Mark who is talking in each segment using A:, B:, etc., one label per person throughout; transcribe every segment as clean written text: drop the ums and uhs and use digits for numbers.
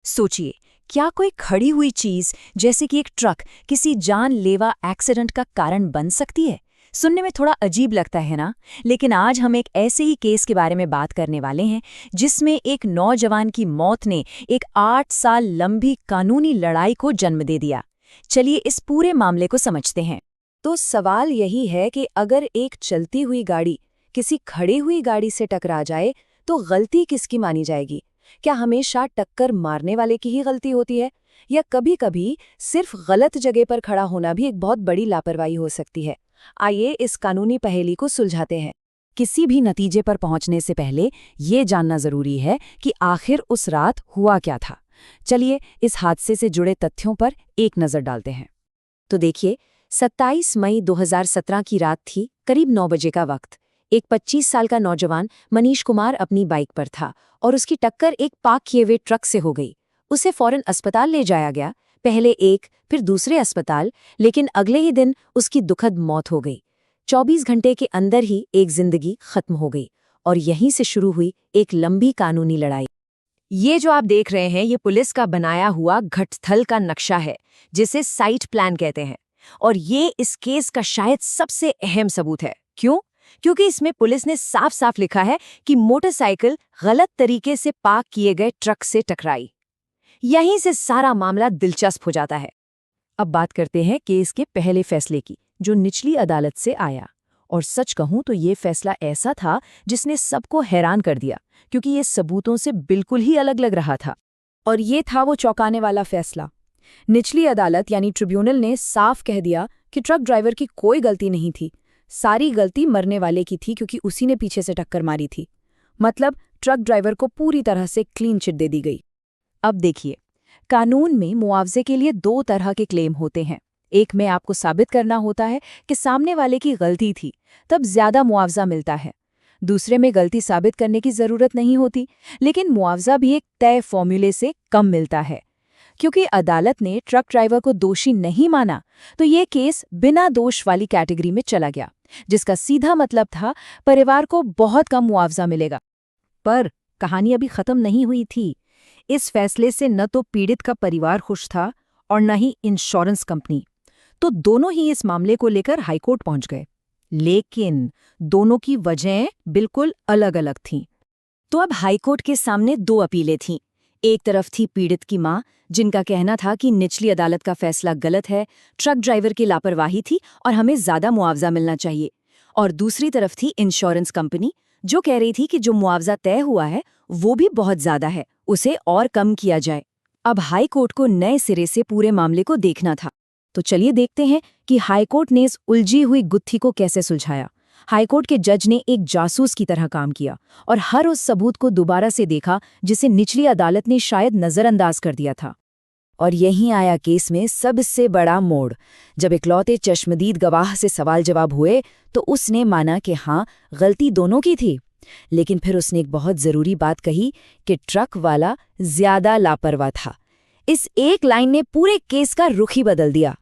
A: सोचिए, क्या कोई खड़ी हुई चीज जैसे कि एक ट्रक किसी जानलेवा एक्सीडेंट का कारण बन सकती है? सुनने में थोड़ा अजीब लगता है ना? लेकिन आज हम एक ऐसे ही केस के बारे में बात करने वाले हैं जिसमें एक नौजवान की मौत ने एक 8 साल लंबी कानूनी लड़ाई को जन्म दे दिया। चलिए इस पूरे मामले को समझते हैं। तो सवाल यही है कि अगर एक चलती हुई गाड़ी किसी खड़ी हुई गाड़ी से टकरा जाए तो गलती किसकी मानी जाएगी? क्या हमेशा टक्कर मारने वाले की ही गलती होती है, या कभी-कभी सिर्फ गलत जगह पर खड़ा होना भी एक बहुत बड़ी लापरवाही हो सकती है? आइए इस कानूनी पहेली को सुलझाते हैं। किसी भी नतीजे पर पहुंचने से पहले ये जानना जरूरी है कि आखिर उस रात हुआ क्या था। चलिए इस हादसे से जुड़े तथ्यों पर एक नजर डालते हैं। तो देखिए, 27 मई 2017 की रात थी, करीब 9 बजे का वक्त। एक 25 साल का नौजवान मनीष कुमार अपनी बाइक पर था और उसकी टक्कर एक पार्क किए हुए ट्रक से हो गई। उसे फौरन अस्पताल ले जाया गया, पहले एक फिर दूसरे अस्पताल, लेकिन अगले ही दिन उसकी दुखद मौत हो गई। 24 घंटे के अंदर ही एक जिंदगी खत्म हो गई और यहीं से शुरू हुई एक लंबी कानूनी लड़ाई। ये जो आप देख रहे हैं, ये पुलिस का बनाया हुआ घटस्थल का नक्शा है, जिसे साइट प्लान कहते हैं। और ये इस केस का शायद सबसे अहम सबूत है। क्यों? क्योंकि इसमें पुलिस ने साफ साफ लिखा है कि मोटरसाइकिल गलत तरीके से पार्क किए गए ट्रक से टकराई। यहीं से सारा मामला दिलचस्प हो जाता है। अब बात करते हैं केस के पहले फैसले की, जो निचली अदालत से आया। और सच कहूं तो ये फैसला ऐसा था जिसने सबको हैरान कर दिया, क्योंकि ये सबूतों से बिल्कुल ही अलग लग रहा था। और ये था वो चौंकाने वाला फैसला। निचली अदालत यानी ट्रिब्यूनल ने साफ कह दिया कि ट्रक ड्राइवर की कोई गलती नहीं थी। सारी गलती मरने वाले की थी, क्योंकि उसी ने पीछे से टक्कर मारी थी। मतलब ट्रक ड्राइवर को पूरी तरह से क्लीन चिट दे दी गई। अब देखिए, कानून में मुआवजे के लिए 2 तरह के क्लेम होते हैं। एक में आपको साबित करना होता है कि सामने वाले की गलती थी, तब ज्यादा मुआवजा मिलता है। दूसरे में गलती साबित करने की जरूरत नहीं होती, लेकिन मुआवजा भी एक तय फॉर्मूले से कम मिलता है। क्योंकि अदालत ने ट्रक ड्राइवर को दोषी नहीं माना, तो ये केस बिना दोष वाली कैटेगरी में चला गया, जिसका सीधा मतलब था परिवार को बहुत कम मुआवजा मिलेगा। पर कहानी अभी खत्म नहीं हुई थी। इस फैसले से न तो पीड़ित का परिवार खुश था और न ही इंश्योरेंस कंपनी। तो दोनों ही इस मामले को लेकर हाईकोर्ट पहुंच गए, लेकिन दोनों की वजहें बिल्कुल अलग अलग थीं। तो अब हाईकोर्ट के सामने 2 अपीलें थीं। एक तरफ थी पीड़ित की मां, जिनका कहना था कि निचली अदालत का फैसला गलत है, ट्रक ड्राइवर की लापरवाही थी और हमें ज्यादा मुआवजा मिलना चाहिए। और दूसरी तरफ थी इंश्योरेंस कंपनी, जो कह रही थी कि जो मुआवजा तय हुआ है वो भी बहुत ज्यादा है, उसे और कम किया जाए। अब हाईकोर्ट को नए सिरे से पूरे मामले को देखना था। तो चलिए देखते हैं कि हाईकोर्ट ने इस उलझी हुई गुत्थी को कैसे सुलझाया। हाईकोर्ट के जज ने एक जासूस की तरह काम किया और हर उस सबूत को दोबारा से देखा जिसे निचली अदालत ने शायद नजरअंदाज कर दिया था। और यहीं आया केस में सबसे बड़ा मोड़। जब इकलौते चश्मदीद गवाह से सवाल जवाब हुए तो उसने माना कि हाँ, गलती दोनों की थी। लेकिन फिर उसने एक बहुत जरूरी बात कही कि ट्रक वाला ज्यादा लापरवाह था। इस एक लाइन ने पूरे केस का रुख ही बदल दिया।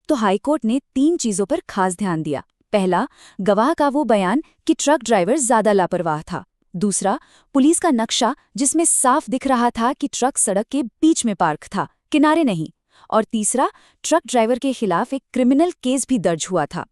A: तो हाईकोर्ट ने 3 चीजों पर खास ध्यान दिया। पहला, गवाह का वो बयान कि ट्रक ड्राइवर ज्यादा लापरवाह था। दूसरा, पुलिस का नक्शा जिसमें साफ दिख रहा था कि ट्रक सड़क के बीच में पार्क था, किनारे नहीं। और तीसरा, ट्रक ड्राइवर के खिलाफ एक क्रिमिनल केस भी दर्ज हुआ था।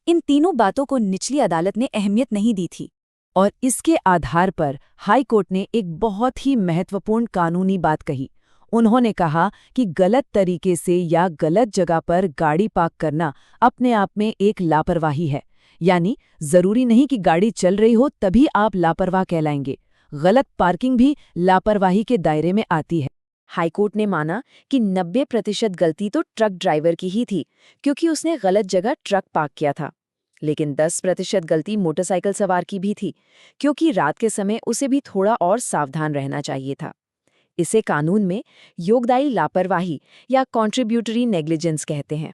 A: इन तीनों बातों को निचली अदालत ने अहमियत नहीं दी थी। और इसके आधार पर हाईकोर्ट ने एक बहुत ही महत्वपूर्ण कानूनी बात कही। उन्होंने कहा कि गलत तरीके से या गलत जगह पर गाड़ी पार्क करना अपने आप में एक लापरवाही है। यानी जरूरी नहीं कि गाड़ी चल रही हो तभी आप लापरवाह कहलाएंगे। गलत पार्किंग भी लापरवाही के दायरे में आती है। हाईकोर्ट ने माना कि 90% गलती तो ट्रक ड्राइवर की ही थी, क्योंकि उसने गलत जगह ट्रक पार्क किया था। लेकिन 10% गलती मोटरसाइकिल सवार की भी थी, क्योंकि रात के समय उसे भी थोड़ा और सावधान रहना चाहिए था। इसे कानून में योगदायी लापरवाही या कॉन्ट्रीब्यूटरी नेग्लिजेंस कहते हैं।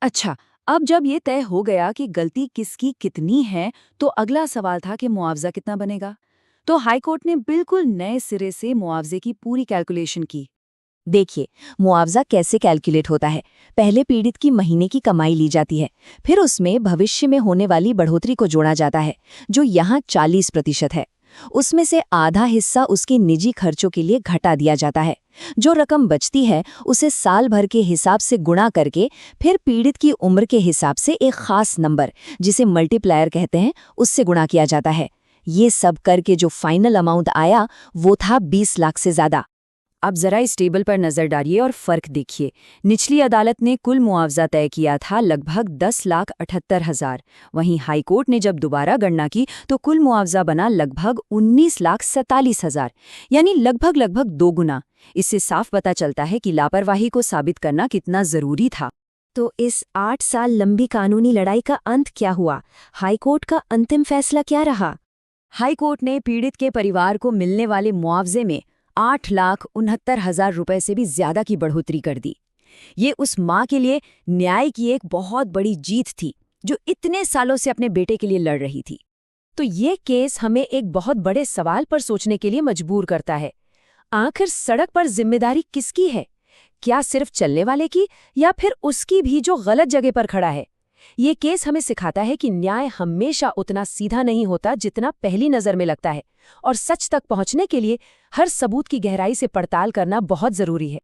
A: अच्छा, अब जब ये तय हो गया कि गलती किसकी कितनी है, तो अगला सवाल था कि मुआवजा कितना बनेगा। तो हाईकोर्ट ने बिल्कुल नए सिरे से मुआवजे की पूरी कैलकुलेशन की। देखिए, मुआवजा कैसे कैलकुलेट होता है। पहले पीड़ित की महीने की कमाई ली जाती है, फिर उसमें भविष्य में होने वाली बढ़ोतरी को जोड़ा जाता है, जो यहाँ 40% है। उसमें से आधा हिस्सा उसके निजी खर्चों के लिए घटा दिया जाता है, जो रकम बचती है उसे साल भर के हिसाब से गुणा करके फिर पीड़ित की उम्र के हिसाब से एक खास नंबर, जिसे मल्टीप्लायर कहते हैं, उससे गुणा किया जाता है। ये सब करके जो फाइनल अमाउंट आया वो था 20 लाख से ज्यादा। अब जरा इस टेबल पर नजर डालिए और फर्क देखिए। निचली अदालत ने कुल मुआवजा तय किया था लगभग 10,78,000। वहीं हाईकोर्ट ने जब दोबारा गणना की तो कुल मुआवजा बना लगभग 19,47,000, यानी लगभग 2 गुना। इससे साफ पता चलता है कि लापरवाही को साबित करना कितना जरूरी था। तो इस 8 साल लंबी कानूनी लड़ाई का अंत क्या हुआ? हाईकोर्ट का अंतिम फैसला क्या रहा? हाईकोर्ट ने पीड़ित के परिवार को मिलने वाले मुआवजे में 8,69,000 रुपए से भी ज्यादा की बढ़ोतरी कर दी। ये उस माँ के लिए न्याय की एक बहुत बड़ी जीत थी, जो इतने सालों से अपने बेटे के लिए लड़ रही थी। तो ये केस हमें एक बहुत बड़े सवाल पर सोचने के लिए मजबूर करता है। आखिर सड़क पर जिम्मेदारी किसकी है? क्या सिर्फ चलने वाले की, या फिर उसकी भी जो गलत जगह पर खड़ा है? ये केस हमें सिखाता है कि न्याय हमेशा उतना सीधा नहीं होता जितना पहली नज़र में लगता है, और सच तक पहुंचने के लिए हर सबूत की गहराई से पड़ताल करना बहुत जरूरी है।